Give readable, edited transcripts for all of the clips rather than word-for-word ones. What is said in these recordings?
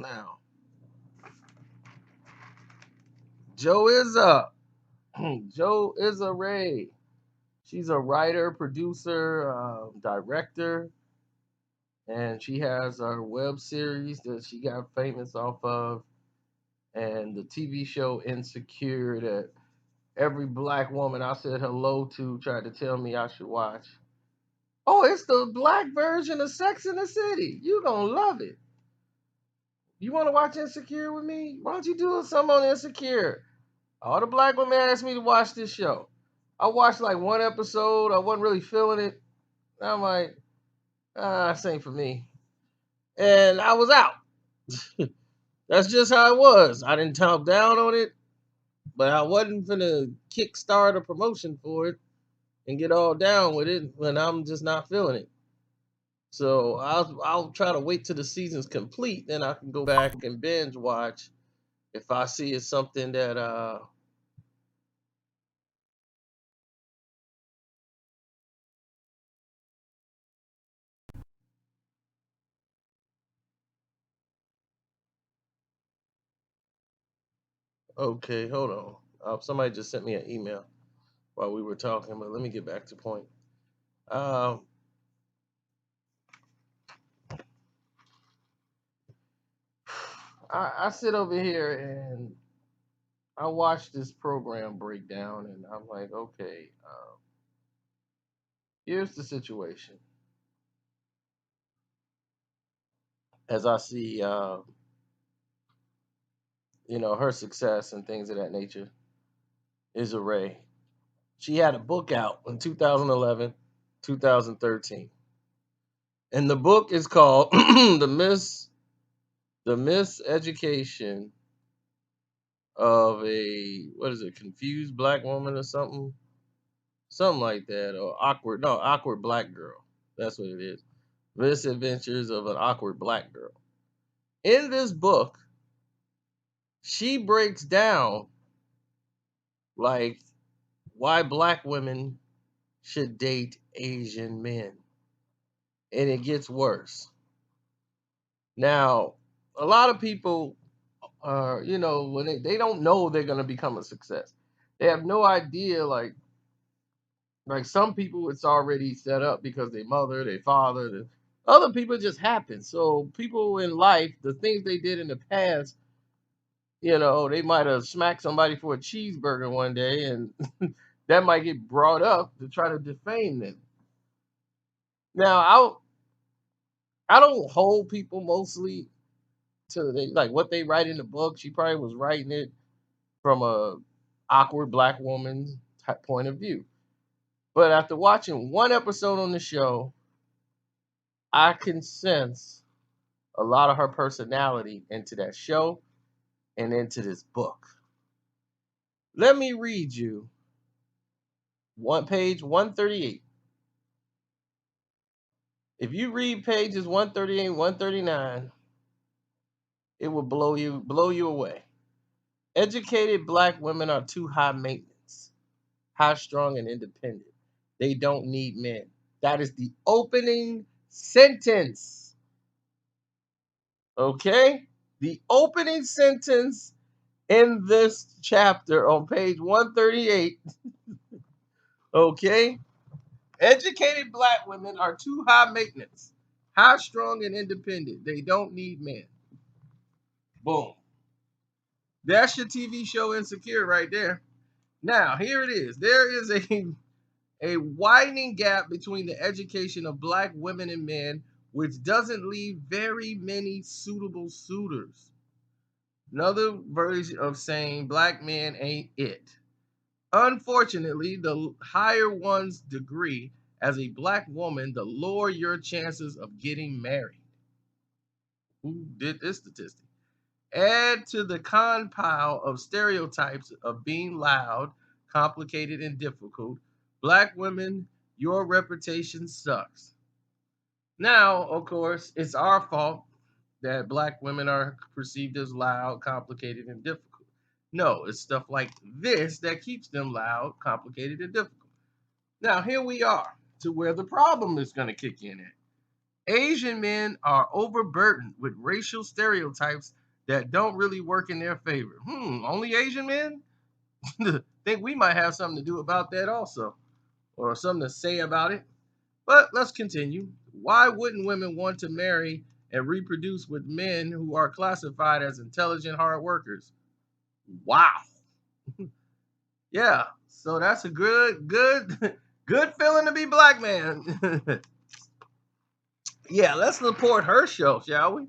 Now, jo-issa, Issa Rae. She's a writer, producer, director, and she has her web series that she got famous off of, and the TV show Insecure that every black woman I said hello to tried to tell me I should watch. Oh, it's the black version of Sex in the City. You gonna love it. You want to watch Insecure with me? Why don't you do something on Insecure? All the black women asked me to watch this show. I watched like one episode. I wasn't really feeling it. I'm like, this ain't for me. And I was out. That's just how it was. I didn't talk down on it, but I wasn't finna kickstart a promotion for it and get all down with it when I'm just not feeling it. So I'll try to wait till the season's complete, then I can go back and binge watch if I see it's something that okay, hold on. Somebody just sent me an email while we were talking, but let me get back to point. Um, I sit over here and I watch this program breakdown, and I'm like, okay, here's the situation. As I see, her success and things of that nature, Issa Rae. She had a book out in 2011, 2013, and the book is called the Miseducation of a what is it, confused black woman or something like that, or awkward black girl. That's what it is. Misadventures of an awkward black girl. In this book, she breaks down like why black women should date Asian men, and it gets worse. Now, a lot of people are, when they don't know they're gonna become a success. They have no idea, like some people it's already set up because their mother, their father, other people just happen. So people in life, the things they did in the past, they might have smacked somebody for a cheeseburger one day, and that might get brought up to try to defame them. Now, I don't hold people mostly to like what they write in the book. She probably was writing it from a awkward black woman's type point of view. But after watching one episode on the show, I can sense a lot of her personality into that show and into this book. Let me read you one page 138. If you read pages 138, 139, it will blow you away. Educated black women are too high maintenance, high strung and independent. They don't need men. That is the opening sentence. Okay? The opening sentence in this chapter on page 138. Okay? Educated black women are too high maintenance, high strung and independent. They don't need men. Boom. That's your TV show Insecure right there. Now, here it is. There is a widening gap between the education of black women and men, which doesn't leave very many suitable suitors. Another version of saying black men ain't it. Unfortunately, the higher one's degree as a black woman, the lower your chances of getting married. Who did this statistic? Add to the compile of stereotypes of being loud, complicated, and difficult. Black women, your reputation sucks. Now, of course, it's our fault that black women are perceived as loud, complicated, and difficult. No, it's stuff like this that keeps them loud, complicated, and difficult. Now, here we are to where the problem is going to kick in at. Asian men are overburdened with racial stereotypes that don't really work in their favor. Only Asian men? Think we might have something to do about that also, or something to say about it. But let's continue. Why wouldn't women want to marry and reproduce with men who are classified as intelligent hard workers? Wow. Yeah. So that's a good, good feeling to be black man. Yeah, let's support her show, shall we?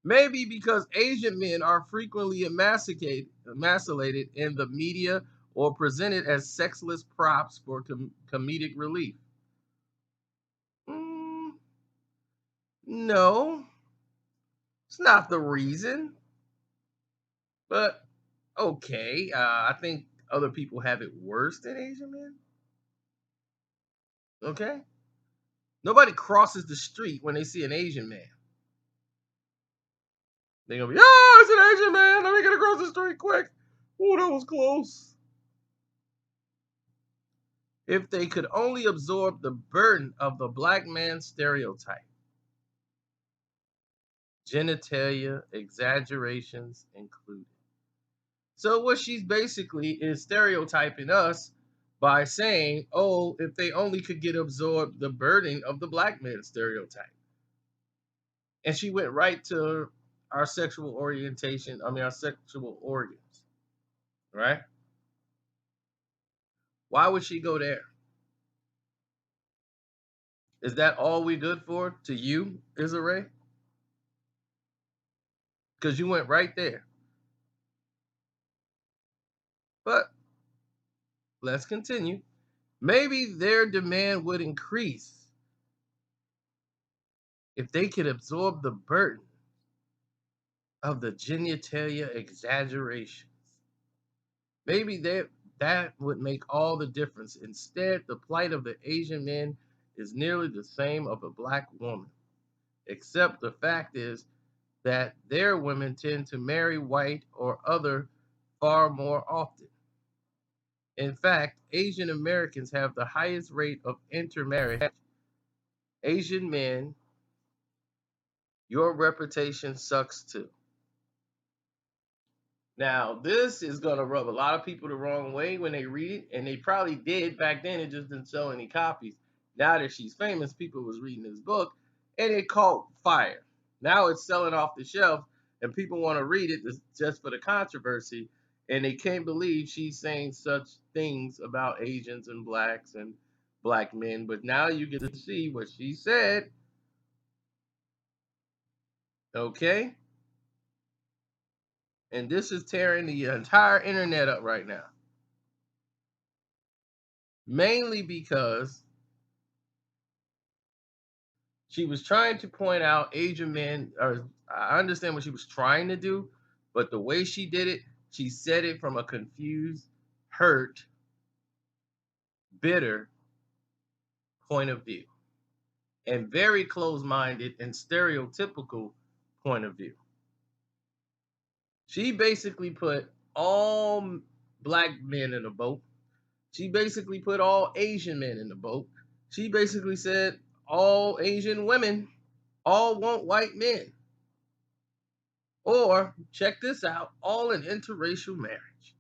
Maybe because Asian men are frequently emasculated in the media or presented as sexless props for comedic relief. Mm, no, it's not the reason. But okay, I think other people have it worse than Asian men. Okay, nobody crosses the street when they see an Asian man. They're gonna be, it's an Asian man. Let me get across the street quick. Oh, that was close. If they could only absorb the burden of the black man stereotype, genitalia exaggerations included. So what she's basically is stereotyping us by saying, oh, if they only could get absorbed the burden of the black man stereotype. And she went right to our sexual orientation, our sexual organs, right? Why would she go there? Is that all we good for to you, Issa Rae? Because you went right there. But let's continue. Maybe their demand would increase if they could absorb the burden of the genitalia exaggerations. Maybe that would make all the difference. Instead, the plight of the Asian men is nearly the same of a black woman, except the fact is that their women tend to marry white or other far more often. In fact, Asian Americans have the highest rate of intermarriage. Asian men, your reputation sucks too. Now, this is going to rub a lot of people the wrong way when they read it, and they probably did back then. It just didn't sell any copies. Now that she's famous, people was reading this book, and it caught fire. Now it's selling off the shelf, and people want to read it just for the controversy, and they can't believe she's saying such things about Asians and blacks and black men. But now you get to see what she said, okay? And this is tearing the entire internet up right now. Mainly because she was trying to point out Asian men, or I understand what she was trying to do, but the way she did it, she said it from a confused, hurt, bitter point of view, and very close minded and stereotypical point of view. She basically put all black men in a boat. She basically put all Asian men in the boat. She basically said all Asian women all want white men. Or, check this out, all in interracial marriage.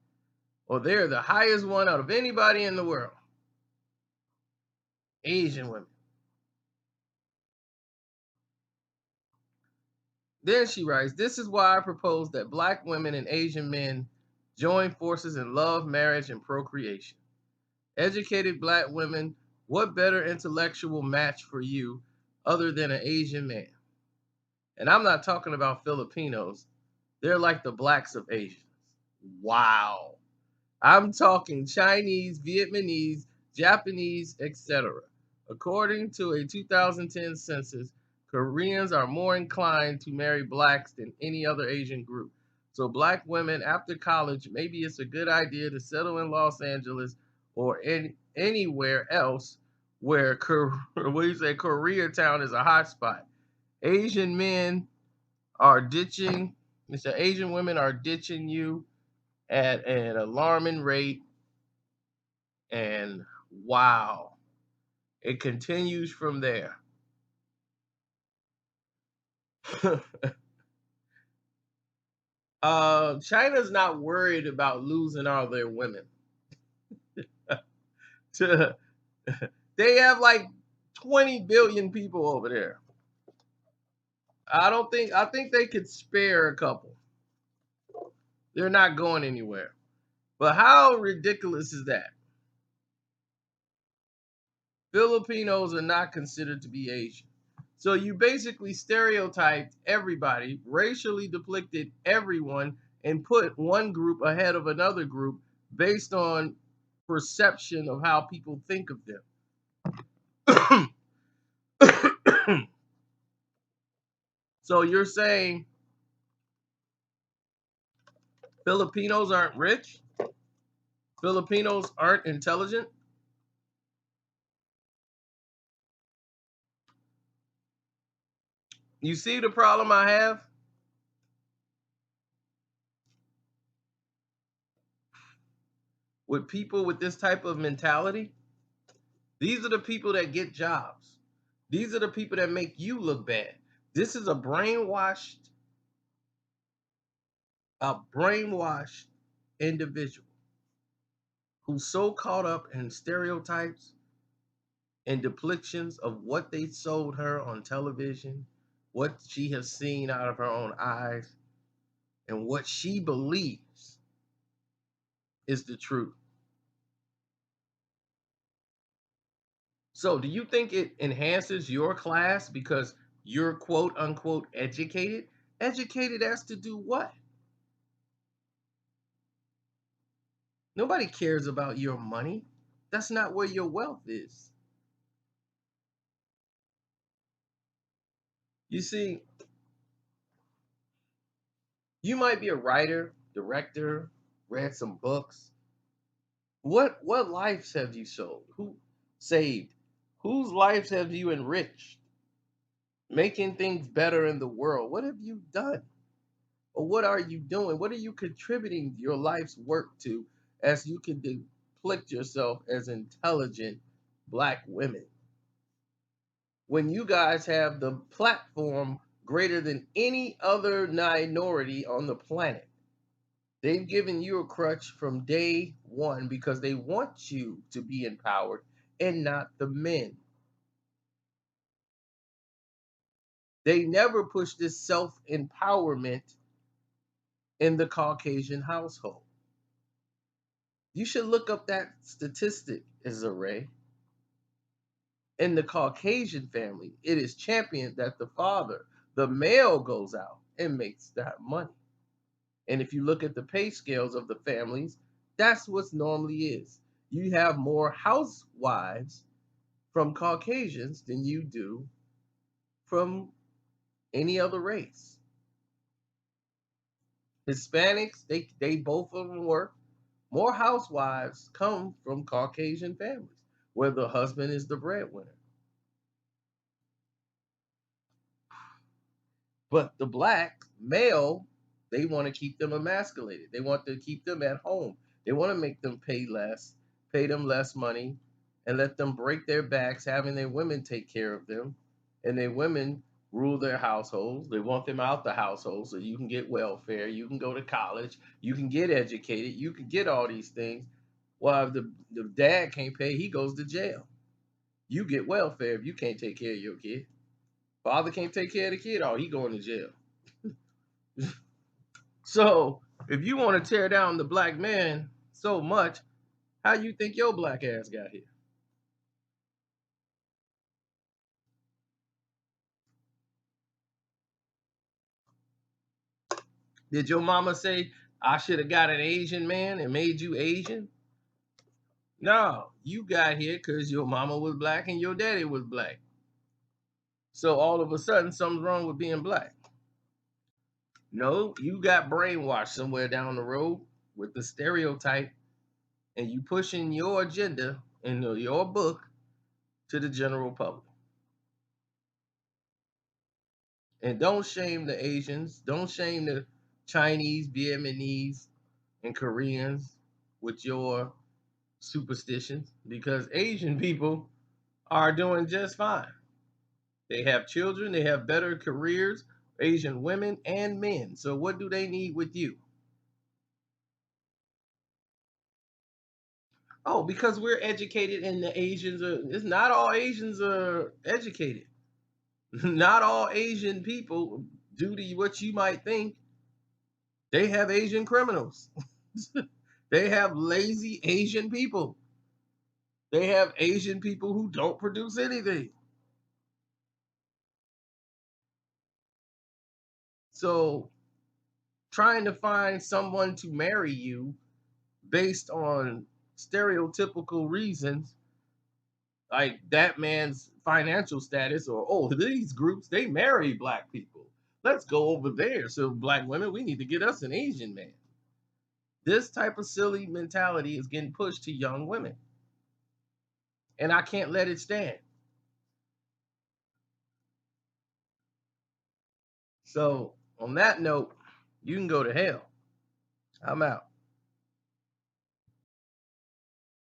Or they're the highest one out of anybody in the world. Asian women. Then she writes, this is why I propose that black women and Asian men join forces in love, marriage, and procreation. Educated black women, what better intellectual match for you other than an Asian man? And I'm not talking about Filipinos. They're like the blacks of Asians. Wow. I'm talking Chinese, Vietnamese, Japanese, etc. According to a 2010 census, Koreans are more inclined to marry blacks than any other Asian group. So black women after college, maybe it's a good idea to settle in Los Angeles or anywhere else where what do you say, Koreatown is a hot spot. Asian men are ditching, Mr. Asian women are ditching you at an alarming rate. And wow, it continues from there. China's not worried about losing all their women. They have like 20 billion people over there. I think they could spare a couple. They're not going anywhere. But how ridiculous is that? Filipinos are not considered to be Asian. So you basically stereotyped everybody, racially depicted everyone, and put one group ahead of another group based on perception of how people think of them. So you're saying Filipinos aren't rich? Filipinos aren't intelligent? You see the problem I have with people with this type of mentality? These are the people that get jobs. These are the people that make you look bad. This is a brainwashed individual who's so caught up in stereotypes and depictions of what they sold her on television, what she has seen out of her own eyes, and what she believes is the truth. So, do you think it enhances your class because you're quote unquote educated? Educated as to do what? Nobody cares about your money. That's not where your wealth is. You see, you might be a writer, director, read some books. What lives have you sold? Who saved? Whose lives have you enriched? Making things better in the world. What have you done? Or what are you doing? What are you contributing your life's work to as you can depict yourself as intelligent black women? When you guys have the platform greater than any other minority on the planet. They've given you a crutch from day one because they want you to be empowered and not the men. They never push this self empowerment in the Caucasian household. You should look up that statistic, Issa Rae. In the Caucasian family, it is championed that the father, the male, goes out and makes that money. And if you look at the pay scales of the families, that's what normally is. You have more housewives from Caucasians than you do from any other race. Hispanics, they both of them work. More housewives come from Caucasian families where the husband is the breadwinner. But the black male, they want to keep them emasculated. They want to keep them at home. They want to make them pay less, pay them less money, and let them break their backs having their women take care of them. And their women rule their households. They want them out the household so you can get welfare, you can go to college, you can get educated, you can get all these things. Well, if the dad can't pay, he goes to jail. You get welfare if you can't take care of your kid. Father can't take care of the kid, oh, he going to jail. So if you want to tear down the black man so much, how you think your black ass got here? Did your mama say I should have got an Asian man and made you Asian? No, you got here because your mama was black and your daddy was black. So all of a sudden, something's wrong with being black. No, you got brainwashed somewhere down the road with the stereotype, and you pushing your agenda in your book to the general public. And don't shame the Asians. Don't shame the Chinese, Vietnamese, and Koreans with your superstitions because Asian people are doing just fine. They have children, they have better careers, Asian women and men. So what do they need with you? Oh, because we're educated and the Asians are, it's not all Asians are educated. Not all Asian people, due to what you might think, they have Asian criminals. They have lazy Asian people. They have Asian people who don't produce anything. So trying to find someone to marry you based on stereotypical reasons, like that man's financial status, or oh, these groups they marry black people. Let's go over there. So black women, we need to get us an Asian man. This type of silly mentality is getting pushed to young women, and I can't let it stand. So on that note, you can go to hell. I'm out.